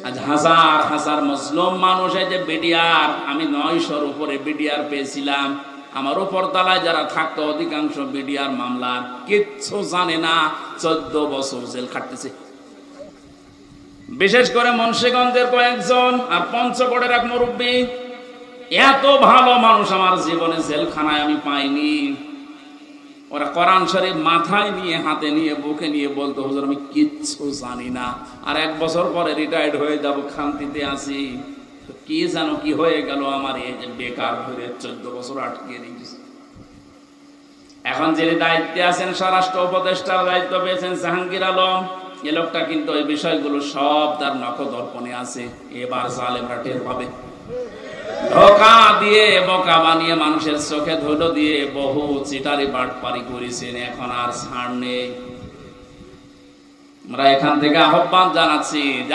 আজ হাজার হাজার মুসলিম মানুষ, এই যে বিডিআর, আমি 900-র উপরে বিডিআর পেয়েছিলাম। আমার উপর তলায় যারা থাকতো অধিকাংশ বিডিআর মামলা কিচ্ছু জানে না, 14 বছর জেল খাটতেছে। বিশেষ করে মুন্সিগঞ্জের কয়েকজন আর পঞ্চগড়ের এক মুরব্বী, এত ভালো মানুষ আমার জীবনে জেলখানায় আমি পাইনি। ওরা কোরআন শরীফ মাথায় নিয়ে, হাতে নিয়ে, বুকে নিয়ে বলতো, হুজুর আমি কিচ্ছু জানি না, আর 1 বছর পরে রিটায়ার্ড হয়ে যাব, শান্তিতে আছি। তো কি জানো কি হয়ে গেল আমার, এই যে বেকার ধরে 14 বছর আটকে রেখেছি। এখন যিনি দায়িত্বে আছেন, স্বরাষ্ট্র উপদেষ্টার দায়িত্ব পেয়েছেন জাহাঙ্গীর আলম, এ লোকটা কিন্তু এই বিষয়গুলো সব তার নখদর্পণে আছে। এবার জালেমরা টের পাবে। ধোঁকা দিয়ে, বোকা বানিয়ে, মানুষের চোখে ধুলো দিয়ে বহু চিটারি বাটপারি করেছেন, এখন আর ছাড় নেই। আমরা এখান থেকে আহ্বান জানাচ্ছি, যারা